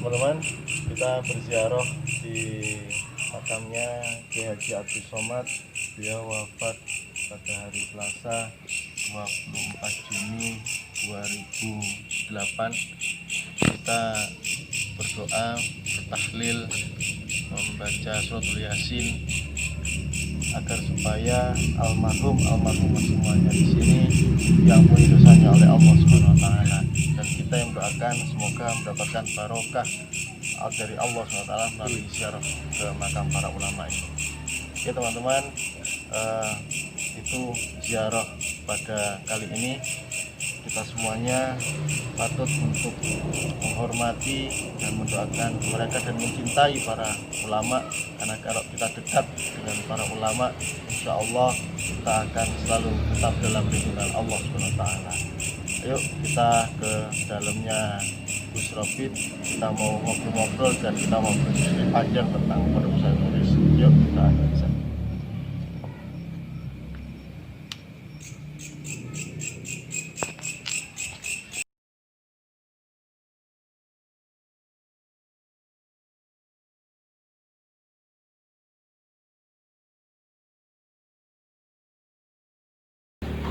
Teman-teman, kita berziarah di makamnya Kiai Haji Abdus Somad. Beliau wafat pada hari Selasa 24 Juni 2008. Kita berdoa, bertahlil, membaca suratul Yasin agar supaya almarhumah semuanya di sini diampuni dosanya oleh Allah Subhanahu wa taala, dan kita yang mendoakan semoga mendapatkan barokah dari Allah Subhanahu wa taala melalui ziarah ke makam para ulama ini. Ya teman-teman, itu ziarah pada kali ini. Kita semuanya patut untuk menghormati dan mendoakan mereka dan mencintai para ulama, karena kalau kita dekat dengan para ulama, insya Allah kita akan selalu tetap dalam lindungan Allah SWT. Ayo kita ke dalamnya Gus Robit, kita mau ngobrol-ngobrol dan kita mau berdiskusi panjang tentang Pondok Pesantren Nurul. Yuk kita bisa.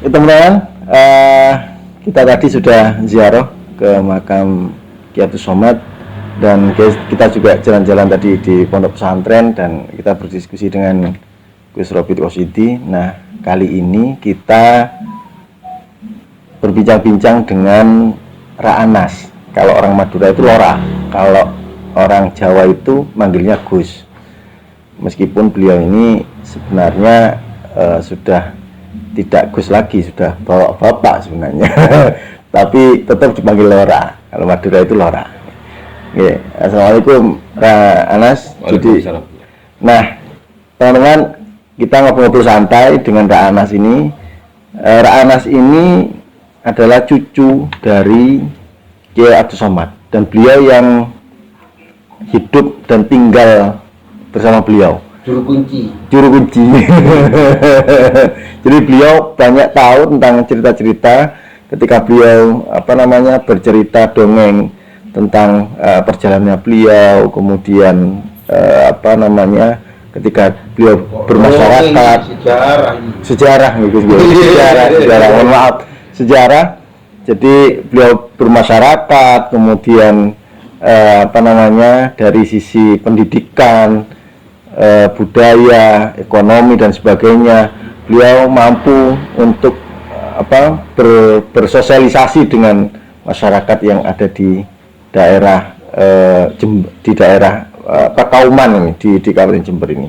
Ya, teman-teman, kita tadi sudah ziarah ke makam Kiai Abdus Somad, dan kita juga jalan-jalan tadi di pondok pesantren dan kita berdiskusi dengan Gus Robit Wasidi. Nah, kali ini kita berbincang-bincang dengan Ra'anas. Kalau orang Madura itu Lora, kalau orang Jawa itu manggilnya Gus. Meskipun beliau ini sebenarnya sudah tidak Gus lagi, sudah bawa bapak sebenarnya. Tapi tetap dipanggil Lora. Kalau Madura itu Lora. Oke, assalamualaikum Ra'anas. Nah, teman-teman, kita ngobrol-ngobrol santai dengan Ra'anas ini. Ra'anas ini adalah cucu dari Kiai Abdus Somad, dan beliau yang hidup dan tinggal bersama beliau. Juru kunci. Jadi beliau banyak tahu tentang cerita-cerita ketika beliau bercerita dongeng tentang perjalanannya beliau, kemudian ketika beliau bermasyarakat, sejarah. Mohon maaf, sejarah. Jadi beliau bermasyarakat, kemudian dari sisi pendidikan, budaya, ekonomi dan sebagainya, beliau mampu untuk bersosialisasi dengan masyarakat yang ada di daerah Kauman ini, di Kabupaten Jember ini.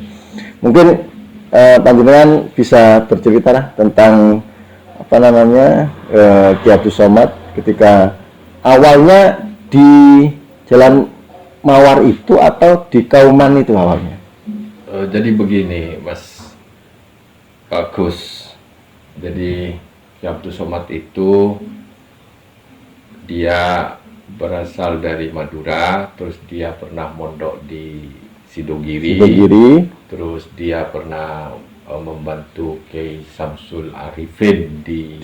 Mungkin panjenengan bisa bercerita lah tentang Kiai Abdus Somad ketika awalnya di Jalan Mawar itu atau di Kauman itu awalnya. Jadi begini, Mas Gus. Jadi Kiai Abdus Somad itu dia berasal dari Madura, terus dia pernah mondok di Sidogiri. Terus dia pernah membantu Kiai Samsul Arifin di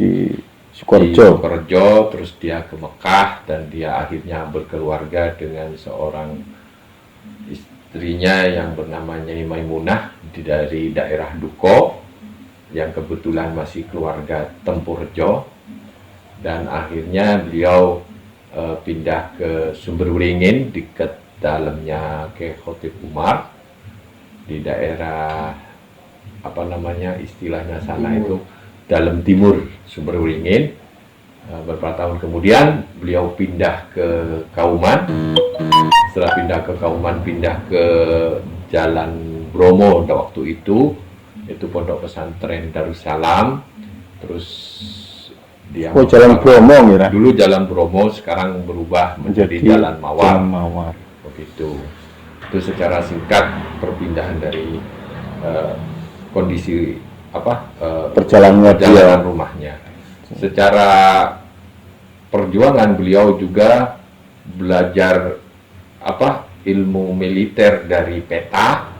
Sukorejo. Terus dia ke Mekah, dan dia akhirnya berkeluarga dengan seorang istrinya yang bernama Nyai Maimunah dari daerah Duko, yang kebetulan masih keluarga Tempurjo, dan akhirnya beliau pindah ke Sumberwringin, dekat dalamnya ke Khotib Umar, di daerah istilahnya sana itu dalam timur Sumberwringin. Beberapa tahun kemudian beliau pindah ke Kauman. Setelah pindah ke Kauman, pindah ke Jalan Bromo waktu itu Pondok Pesantren Darussalam. Terus dia Jalan Bromo ya. Dulu Jalan Bromo, sekarang berubah menjadi Jalan Mawar. Begitu. Itu secara singkat perpindahan dari kondisi Perjalanannya perjalanan rumahnya. Secara perjuangan beliau juga belajar ilmu militer dari peta.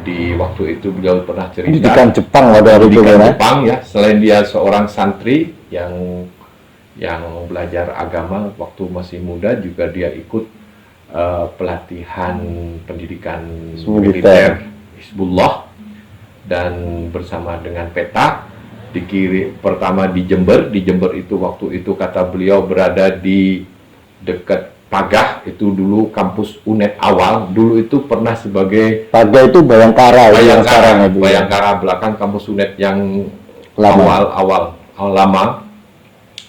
Di waktu itu beliau pernah cerita Pendidikan Jepang pada hari itu pendidikan kan. Jepang ya. Selain dia seorang santri yang belajar agama waktu masih muda, juga dia ikut pelatihan pendidikan militer Hizbullah, dan bersama dengan peta dikirim pertama di Jember. Di Jember itu waktu itu kata beliau berada di dekat Pagah, itu dulu kampus UNED awal. Dulu itu pernah sebagai Pagah itu Bayangkara, yang sekarang itu. Bayangkara belakang kampus UNED yang Lama. awal lama.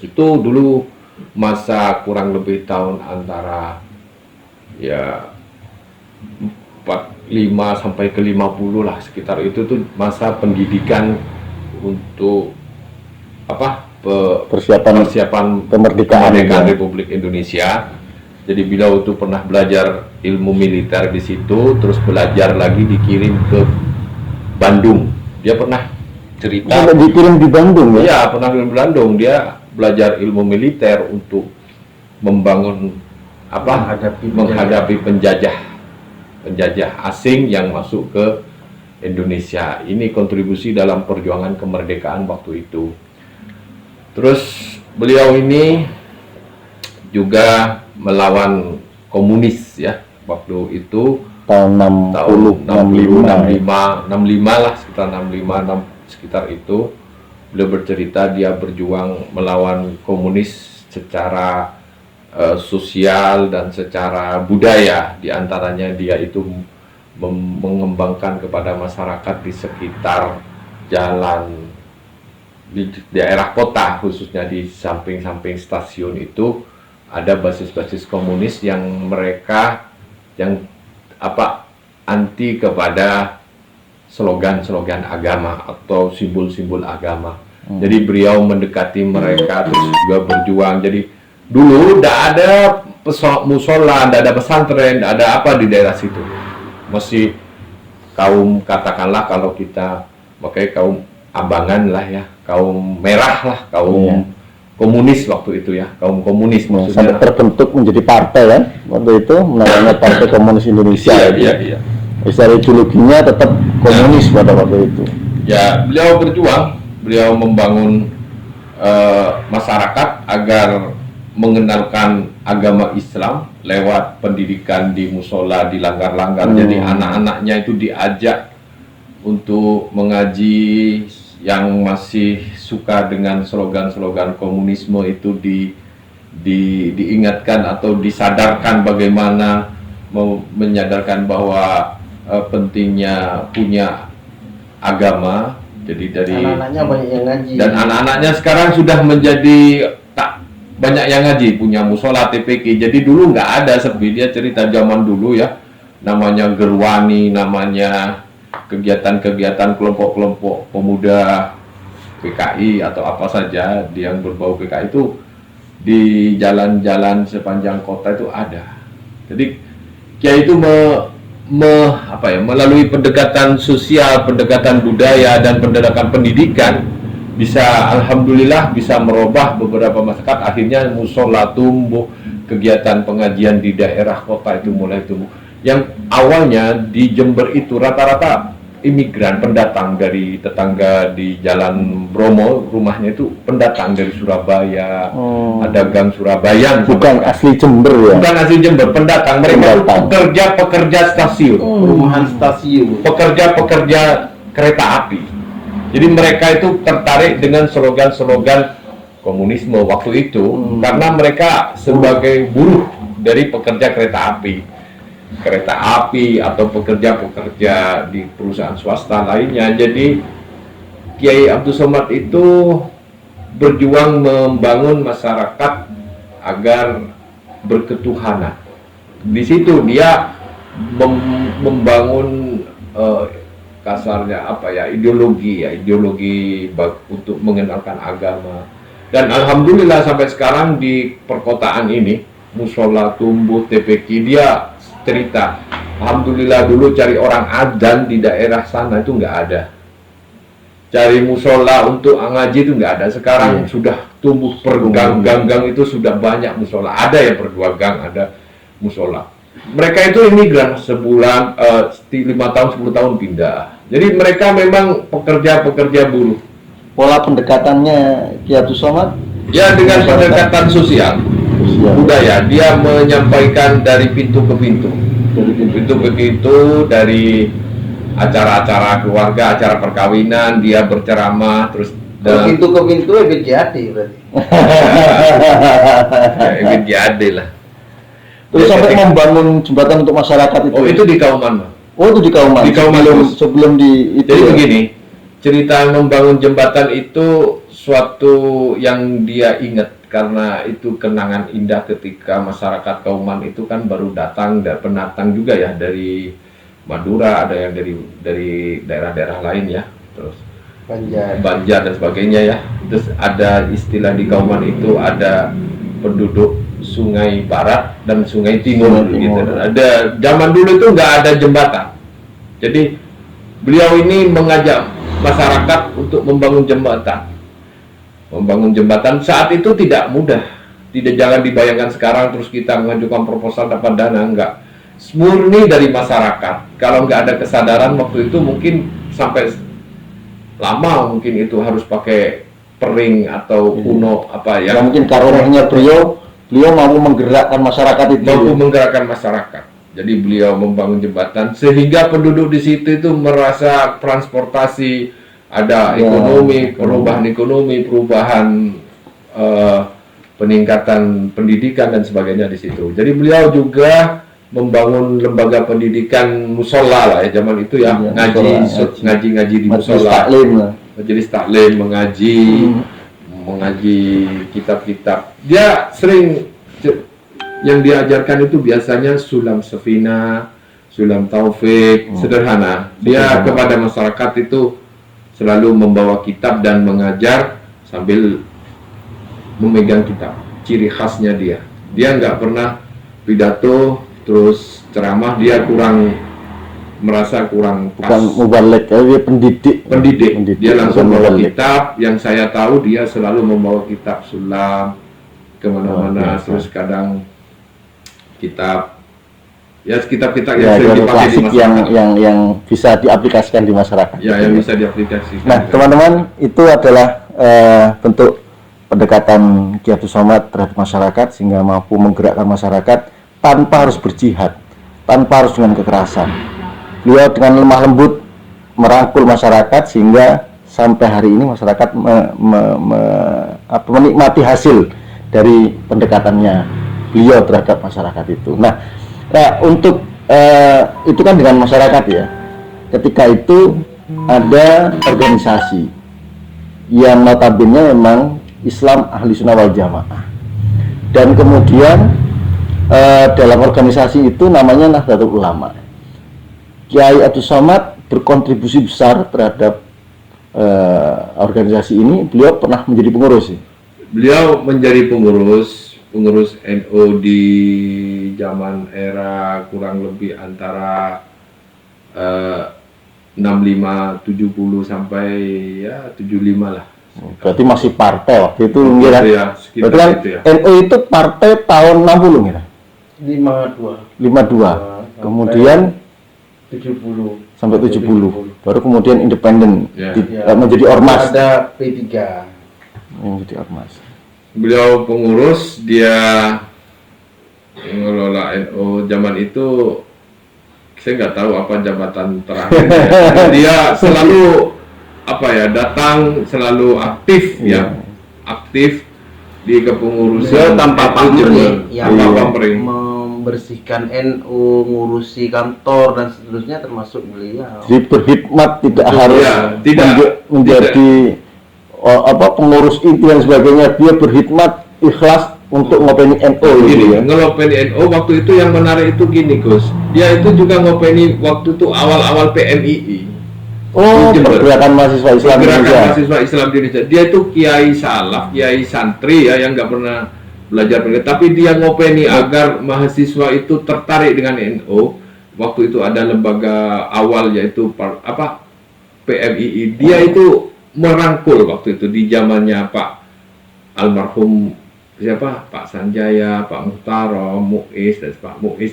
Itu dulu masa kurang lebih tahun antara ya 45 sampai ke 50 lah, sekitar itu tuh masa pendidikan untuk persiapan kemerdekaan Republik Indonesia. Jadi beliau itu pernah belajar ilmu militer di situ, terus belajar lagi dikirim ke Bandung. Dia pernah cerita. Sampai dikirim di Bandung ya? Iya, pernah di Bandung. Dia belajar ilmu militer untuk membangun menghadapi penjajah asing yang masuk ke Indonesia. Ini kontribusi dalam perjuangan kemerdekaan waktu itu. Terus beliau ini juga melawan komunis ya waktu itu tahun 65 lah, sekitar 65 sekitar itu. Beliau bercerita dia berjuang melawan komunis secara sosial dan secara budaya. Di antaranya dia itu mengembangkan kepada masyarakat di sekitar jalan di daerah kota, khususnya di samping-samping stasiun itu ada basis-basis komunis yang mereka anti kepada slogan-slogan agama atau simbol-simbol agama. Jadi beliau mendekati mereka terus juga berjuang. Jadi dulu tidak ada musola, tidak ada pesantren, tidak ada apa di daerah situ. Masih kaum, katakanlah kalau kita pakai kaum abangan lah ya, kaum merah lah, kaum komunis waktu itu ya, kaum komunis maksudnya. Sampai terbentuk menjadi partai kan waktu itu, namanya Partai Komunis Indonesia. Iya. Secara ideologinya tetap komunis pada waktu itu. Ya, beliau berjuang, beliau membangun masyarakat agar mengenalkan agama Islam lewat pendidikan di musola, di langgar-langgar. Jadi anak-anaknya itu diajak untuk mengaji. Yang masih suka dengan slogan-slogan komunisme itu diingatkan atau disadarkan bagaimana menyadarkan bahwa pentingnya punya agama. Jadi dari anak-anaknya banyak yang ngaji. Dan anak-anaknya sekarang sudah menjadi tak banyak yang ngaji, punya musola TPK. Jadi dulu nggak ada seperti dia cerita zaman dulu ya, namanya gerwani, namanya kegiatan-kegiatan kelompok-kelompok pemuda PKI atau apa saja yang berbau PKI itu di jalan-jalan sepanjang kota itu ada. Jadi Kiai itu melalui pendekatan sosial, pendekatan budaya dan pendekatan pendidikan bisa, alhamdulillah bisa merubah beberapa masyarakat. Akhirnya musola tumbuh, kegiatan pengajian di daerah kota itu mulai tumbuh. Yang awalnya di Jember itu rata-rata imigran, pendatang dari tetangga di Jalan Bromo, rumahnya itu pendatang dari Surabaya, ada gang Surabaya. Bukan asli Jember ya? Bukan asli Jember, pendatang. Mereka itu pekerja stasiun, perumahan stasiun, pekerja kereta api. Jadi mereka itu tertarik dengan slogan-slogan komunisme waktu itu, karena mereka sebagai buruh dari pekerja kereta api atau pekerja-pekerja di perusahaan swasta lainnya. Jadi Kiai Abdul Somad itu berjuang membangun masyarakat agar berketuhanan. Di situ dia membangun kasarnya ideologi untuk mengenalkan agama. Dan alhamdulillah sampai sekarang di perkotaan ini musola tumbuh, TPQ. Dia cerita Alhamdulillah dulu cari orang adzan di daerah sana itu nggak ada. Cari musola untuk ngaji itu nggak ada. Sekarang sudah tumbuh per gang-gang itu sudah banyak musola. Ada yang per 2 gang ada musola. Mereka itu imigran sebulan, 5 tahun, 10 tahun pindah. Jadi mereka memang pekerja buruh. Pola pendekatannya Ki Abdul Somad Ya dengan pendekatan sosial, budaya. Dia menyampaikan dari pintu ke pintu. Dari pintu ke pintu, dari acara-acara keluarga, acara perkawinan, dia berceramah terus pintu ke pintu Ebit Jati berarti. Ebit Jati lah. Terus sampai membangun jembatan untuk masyarakat itu. Oh, itu di Kauman, Bang. Oh, itu di Kauman. Di Kauman, sebelum di itu. Jadi ya? begini, cerita membangun jembatan itu suatu yang dia ingat karena itu kenangan indah ketika masyarakat Kauman itu kan baru datang dan pendatang juga ya dari Madura, ada yang dari daerah-daerah lain ya, terus Banjar dan sebagainya ya. Terus ada istilah di Kauman itu ada penduduk Sungai Barat dan Sungai Timur gitu. Ada zaman dulu itu nggak ada jembatan. Jadi beliau ini mengajak masyarakat untuk membangun jembatan. Membangun jembatan saat itu tidak mudah. Tidak jangan dibayangkan sekarang terus kita mengajukan proposal dapat dana, enggak. Murni dari masyarakat. Kalau nggak ada kesadaran waktu itu mungkin sampai lama mungkin itu harus pakai pering atau kuno apa ya. Ya mungkin karunia beliau mampu menggerakkan masyarakat itu. Mampu menggerakkan masyarakat. Jadi beliau membangun jembatan sehingga penduduk di situ itu merasa transportasi, ada ekonomi, perubahan ekonomi, perubahan peningkatan pendidikan dan sebagainya di situ. Jadi beliau juga membangun lembaga pendidikan musola lah ya zaman itu ya, ngaji di musola, majelis taklim, mengaji kitab-kitab. Dia sering yang diajarkan itu biasanya sulam sefina, sulam taufik, sederhana. Dia kepada masyarakat itu selalu membawa kitab dan mengajar sambil memegang kitab. Ciri khasnya dia nggak pernah pidato terus ceramah, dia merasa kurang pas. Bukan mubalik, dia pendidik. Dia langsung membawa kitab. Yang saya tahu dia selalu membawa kitab sulam kemana-mana. Terus kadang kitab kitab-kitab yang sering dipakai di masyarakat, yang bisa diaplikasikan di masyarakat. Ya, yang bisa diaplikasikan. Nah, teman-teman, itu adalah bentuk pendekatan Ki Abdul Somad terhadap masyarakat sehingga mampu menggerakkan masyarakat tanpa harus berjihad, tanpa harus dengan kekerasan. Beliau dengan lemah lembut merangkul masyarakat sehingga sampai hari ini masyarakat menikmati hasil dari pendekatannya beliau terhadap masyarakat itu. Nah, untuk itu kan dengan masyarakat ya. Ketika itu ada organisasi yang notabene memang Islam Ahli Sunnah wal Jamaah, dan kemudian dalam organisasi itu namanya Nahdlatul Ulama. Kiai Abdul Somad berkontribusi besar terhadap organisasi ini. Beliau pernah menjadi pengurus. Beliau menjadi pengurus NU di zaman era kurang lebih antara 65, 70 sampai ya 75 lah. Berarti masih partai waktu itu, ya, berarti kan itu ya. NU itu partai tahun 60 ya? 52. Kemudian 70 sampai 70. Baru kemudian independen Ya. menjadi ormas. Ada P3 Menjadi ormas. Beliau pengurus, dia mengelola NU zaman itu. Saya nggak tahu apa jabatan terakhirnya. Dia selalu datang selalu aktif aktif di kepengurusan tanpa pamrih, membersihkan NU, ngurusi kantor dan seterusnya, termasuk beliau. Jadi berkhidmat tidak harus menjadi pengurus inti dan sebagainya. Dia berkhidmat ikhlas untuk ngopeni NU. Ngopeni NU waktu itu yang menarik itu gini, Gus. Dia itu juga ngopeni waktu itu awal-awal PMII. Pergerakan mahasiswa Islam Indonesia. Dia itu kiai salaf, kiai santri ya, yang nggak pernah belajar, tapi dia ngopeni agar mahasiswa itu tertarik dengan NU waktu itu ada lembaga awal yaitu PMII. Dia itu merangkul waktu itu di zamannya Pak almarhum Pak Sanjaya, Pak Muhtaro, Muiz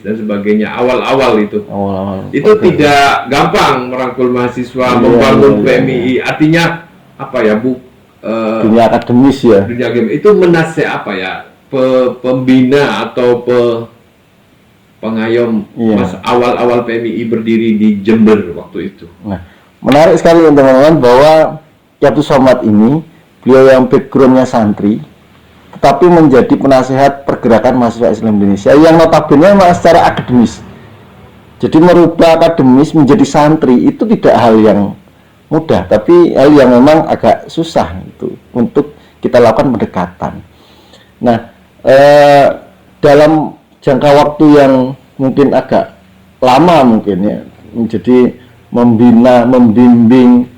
dan sebagainya, awal-awal itu. Awal-awal. Itu tidak gampang merangkul mahasiswa, Iya, membangun iya, iya. PMII. Artinya apa ya, Dunia akademis ya. dunia game itu pembina atau pengayom Iya. pas awal-awal PMII berdiri di Jember waktu itu. Nah, menarik sekali teman-teman bahwa Ki Abdus Somad ini, beliau yang backgroundnya santri, tetapi menjadi penasehat pergerakan mahasiswa Islam Indonesia yang notabene memang secara akademis. Jadi merubah akademis menjadi santri itu tidak hal yang mudah, tapi hal yang memang agak susah itu untuk kita lakukan pendekatan. Nah, dalam jangka waktu yang mungkin agak lama mungkin ya, menjadi membina, membimbing,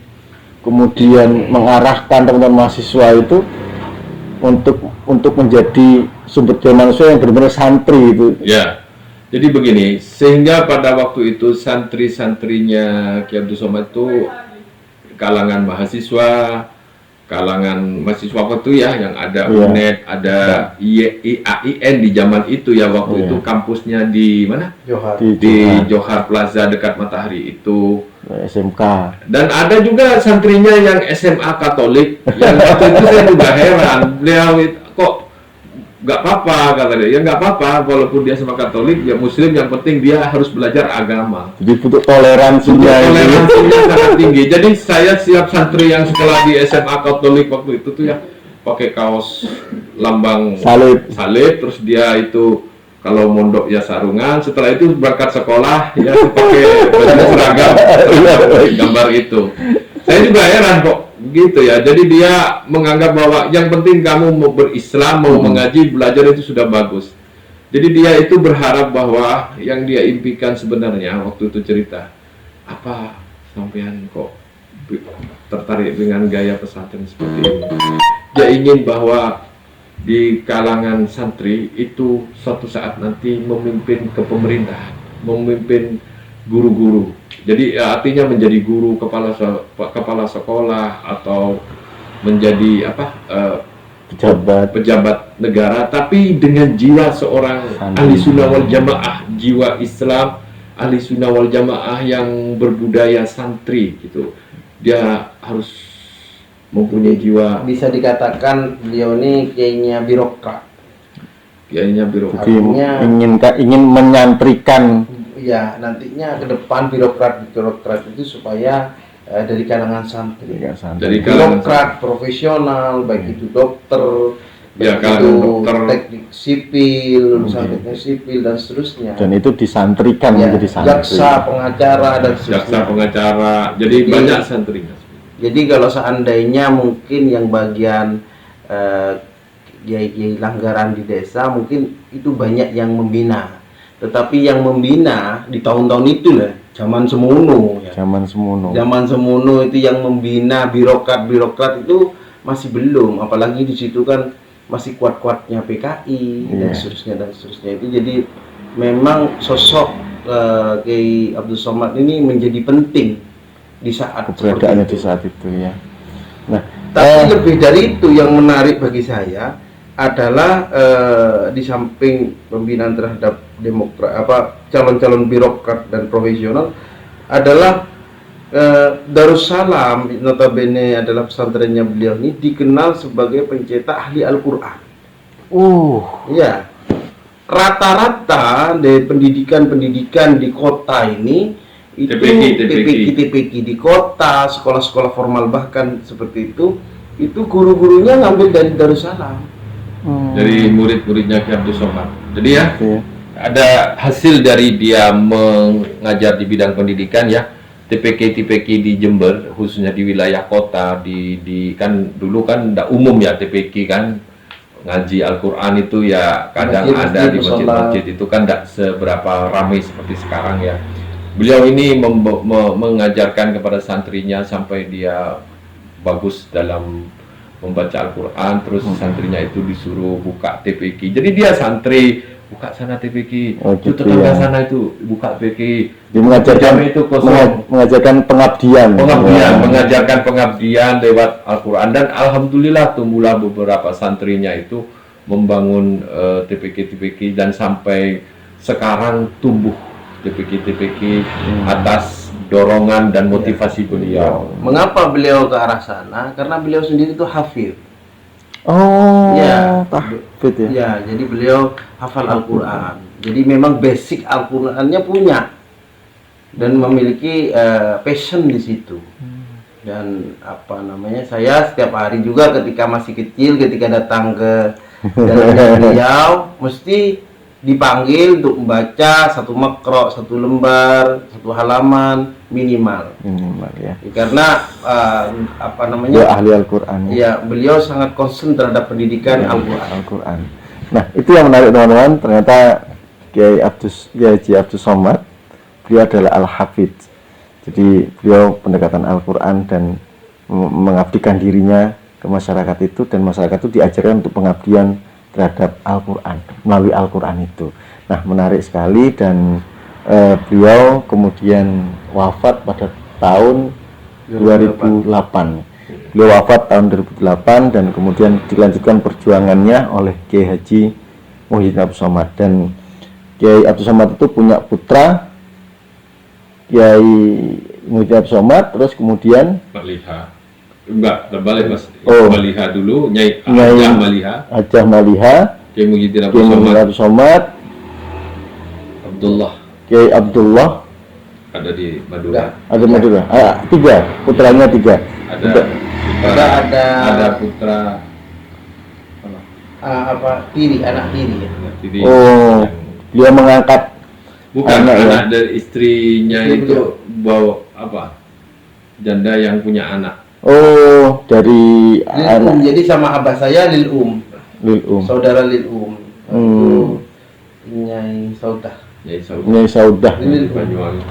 kemudian mengarahkan teman-teman mahasiswa itu untuk menjadi sumber daya manusia yang benar-benar santri itu. Ya, jadi begini, sehingga pada waktu itu santri-santrinya Ki Abdus Somad itu kalangan mahasiswa waktu itu ya, yang ada Iya. UNED, ada IAIN di zaman itu ya, waktu Iya. itu kampusnya di mana? Johar. Di Johar Plaza dekat Matahari itu. SMK. Dan ada juga santrinya yang SMA Katolik, yang waktu itu saya juga heran, beliau kok nggak apa-apa, kata dia. Ya nggak apa-apa, walaupun dia sama Katolik, ya Muslim, yang penting dia harus belajar agama. Jadi butuh toleransinya itu. Toleransinya sangat tinggi. Jadi saya siap santri yang sekolah di SMA Katolik waktu itu tuh ya pakai kaos lambang Salib. terus dia itu kalau mondok ya sarungan, setelah itu berangkat sekolah ya pakai baju seragam gambar itu. Saya juga heran kok gitu ya. Jadi dia menganggap bahwa yang penting kamu mau berislam, mau mengaji, belajar itu sudah bagus. Jadi dia itu berharap bahwa yang dia impikan sebenarnya waktu itu cerita, apa sampean kok tertarik dengan gaya pesantren seperti ini? Dia ingin bahwa di kalangan santri itu suatu saat nanti memimpin ke pemerintahan, memimpin guru-guru. Jadi artinya menjadi guru, kepala sekolah, atau menjadi pejabat negara, tapi dengan jiwa seorang ahli sunnah wal jamaah, jiwa Islam ahli sunnah wal jamaah yang berbudaya santri gitu. Dia harus mempunyai jiwa, Bisa dikatakan beliau ini kayaknya birokrat. kayaknya birokrat. Jadi ingin menyantrikan. Ya, nantinya ke depan birokrat itu supaya dari kalangan santri. Ya, santri. Dari kalangan Birokrat profesional, baik itu dokter, Ya, baik kalangan itu dokter. teknik sipil, lulusan teknik sipil dan seterusnya. Dan itu disantrikan Ya, menjadi santri. jaksa, pengacara dan Jaksa, seterusnya. pengacara, jadi Jadi- banyak santrinya. Jadi kalau seandainya mungkin yang bagian kiai langgaran di desa mungkin itu banyak yang membina, tetapi yang membina di tahun-tahun itu lah, zaman semono ya. Zaman semono. Zaman semono itu yang membina birokrat itu masih belum, apalagi di situ kan masih kuat-kuatnya PKI dan Iya. seterusnya itu. Jadi memang sosok Kiai Abdus Somad ini menjadi penting di saat Keberadaannya seperti di itu. saat itu ya. Nah, Tapi lebih dari itu yang menarik bagi saya adalah di samping pembinaan terhadap calon-calon birokrat dan profesional adalah Darussalam, notabene adalah pesantrennya beliau ini dikenal sebagai pencetak ahli Al-Quran. Ya, rata-rata dari pendidikan di kota ini itu TPQ di kota, sekolah-sekolah formal bahkan seperti itu guru-gurunya ngambil dari Darussalam. Dari murid-muridnya Ki Abdus Somad. Jadi ya, Oke. ada hasil dari dia mengajar di bidang pendidikan ya. TPQ di Jember, khususnya di wilayah kota, di kan dulu kan tidak umum ya TPQ kan, ngaji Al-Quran itu ya kadang Masjid, ada di musola. masjid-masjid itu kan tidak seberapa ramai seperti sekarang ya. Beliau ini mengajarkan kepada santrinya sampai dia bagus dalam membaca Al-Quran, terus santrinya itu disuruh buka TPQ. Jadi dia santri buka sana TPQ, Oh, itu gitu tetangga ya. sana itu buka TPQ. Dia mengajarkan Jam itu kosong. mengajarkan pengabdian. Pengabdian, Ya. mengajarkan pengabdian lewat Al-Quran, dan alhamdulillah tumbuhlah beberapa santrinya itu membangun TPQ dan sampai sekarang tumbuh TPQ atas dorongan dan motivasi beliau. Mengapa beliau ke arah sana? Karena beliau sendiri itu hafid. Oh, Ya. tahfidz ya. Ya, jadi beliau hafal Al-Quran. Jadi memang basic Al-Qurannya punya dan memiliki passion di situ. Dan apa namanya, saya setiap hari juga ketika masih kecil, ketika datang ke jalannya beliau, mesti dipanggil untuk membaca satu makro, satu lembar, satu halaman minimal. Minimal ya. Karena apa Dia namanya? ahli Al-Quran. Ya, beliau sangat concern terhadap pendidikan Al-Quran. Al-Quran. Nah, itu yang menarik teman-teman. Ternyata Kiai Haji Abdus Somad, beliau adalah Al-Hafidz. Jadi beliau pendekatan Al-Quran dan mengabdikan dirinya ke masyarakat itu, dan masyarakat itu diajarkan untuk pengabdian terhadap Al-Quran melalui Al-Quran itu. Nah, menarik sekali. Dan beliau kemudian wafat pada tahun 2008. Beliau wafat tahun 2008 dan kemudian dilanjutkan perjuangannya oleh Kiai Haji Muhyiddin Abdus Somad. Dan Kiai Abdus Somad itu punya putra Kiai Muhyiddin Abdus Somad, terus kemudian Pak Liha, enggak, terbalik Mas. Oh. Maliha dulu, Nyai Nyai Hajah Maliha, Hajah Maliha, Kiai Muhyiddin Kiai Abdul Muhyiddin Somad, Abdus Somad, Abdullah Kiai Abdullah, ada di Madura. ada Madura. Tiga, putranya tiga. Ada putra Apa tiri, anak tiri ya. Jadi Oh, dia mengangkat bukan anak anak, ya? dari istrinya Istri itu bawa apa? Janda yang punya anak. Oh, dari Lil anak Jadi sama abah saya Lil Lil saudara Lil Hmm. Nyai Saudah. Nyai Saud. Nyai Saudah. Lil Banyuwangi.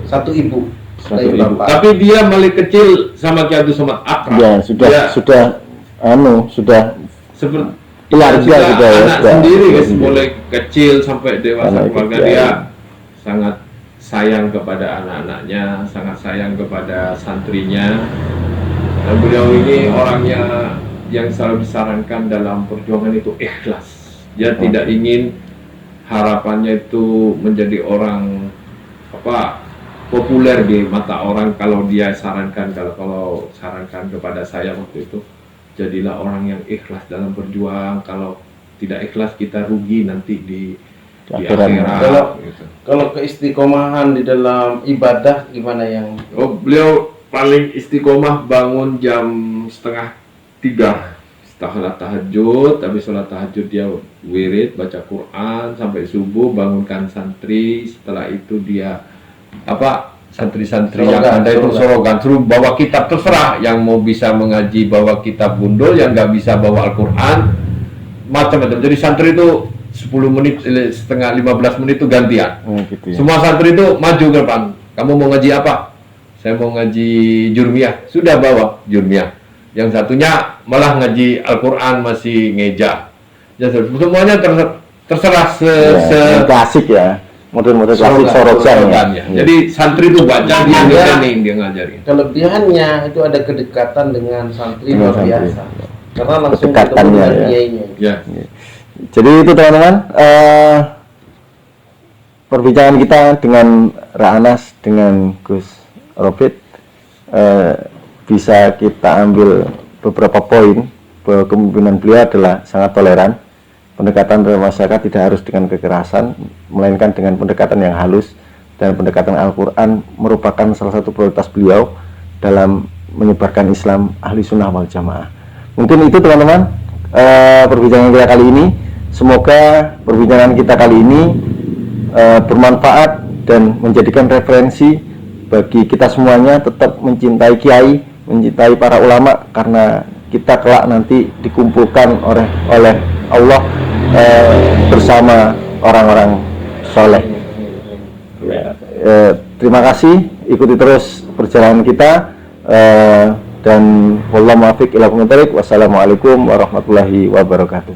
Satu ibu. Satu Dari ibu. bapak. Tapi dia mulai kecil sama Kiai Abdul Somad akrab. Ya, Dia sudah seperti keluarga sudah ya, anak sudah. sendiri guys, Sendiri. mulai kecil sampai dewasa Anak keluarga kecil. dia sangat sayang kepada anak-anaknya, sangat sayang kepada santrinya. Dan beliau ini orangnya yang selalu disarankan dalam perjuangan itu ikhlas. Dia tidak ingin harapannya itu menjadi orang populer di mata orang. Kalau dia sarankan, kalau sarankan kepada saya waktu itu, jadilah orang yang ikhlas dalam berjuang. Kalau tidak ikhlas kita rugi nanti di Akhirat. akhirat. Gitu. Kalau keistiqomahan di dalam ibadah gimana yang Oh, beliau paling istiqomah bangun jam 2:30 setelah tahajud. Habis sholat tahajud dia wirid, baca Quran sampai subuh, bangunkan santri. Setelah itu dia santri-santri yang ada itu sorogan, suruh bawa kitab, terserah. Yang mau bisa mengaji bawa kitab gundul, yang nggak bisa bawa Al-Quran, macam-macam. Jadi santri itu 10 menit, setengah 15 menit itu gantian. Gitu ya. Semua santri itu maju ke depan. Kamu mau ngaji apa? Saya mau ngaji Jurmiyah. Sudah bawa Jurmiyah. Yang satunya malah ngaji Al-Quran masih ngeja. Ya, semuanya terserah klasik ya. Model-model klasik sorogan ya. Jadi santri itu baca dia ngajarin. kelebihannya itu ada kedekatan dengan santri Dengan luar santri. biasa. Karena langsung Kedekatannya ketemu dengan ya. kiainya. Ya. Jadi itu teman-teman, perbincangan kita dengan Ra'anas, dengan Gus Robit, bisa kita ambil beberapa poin bahwa kepemimpinan beliau adalah sangat toleran. Pendekatan terhadap masyarakat tidak harus dengan kekerasan, melainkan dengan pendekatan yang halus, dan pendekatan Al-Quran merupakan salah satu prioritas beliau dalam menyebarkan Islam ahli sunnah wal jamaah. Mungkin itu teman-teman perbincangan kita kali ini. Semoga perbincangan kita kali ini bermanfaat dan menjadikan referensi bagi kita semuanya tetap mencintai kiai, mencintai para ulama, karena kita kelak nanti dikumpulkan oleh Allah bersama orang-orang soleh. Terima kasih, ikuti terus perjalanan kita, dan wallahu muwaffiq ila aqwamit thoriq. Wassalamualaikum warahmatullahi wabarakatuh.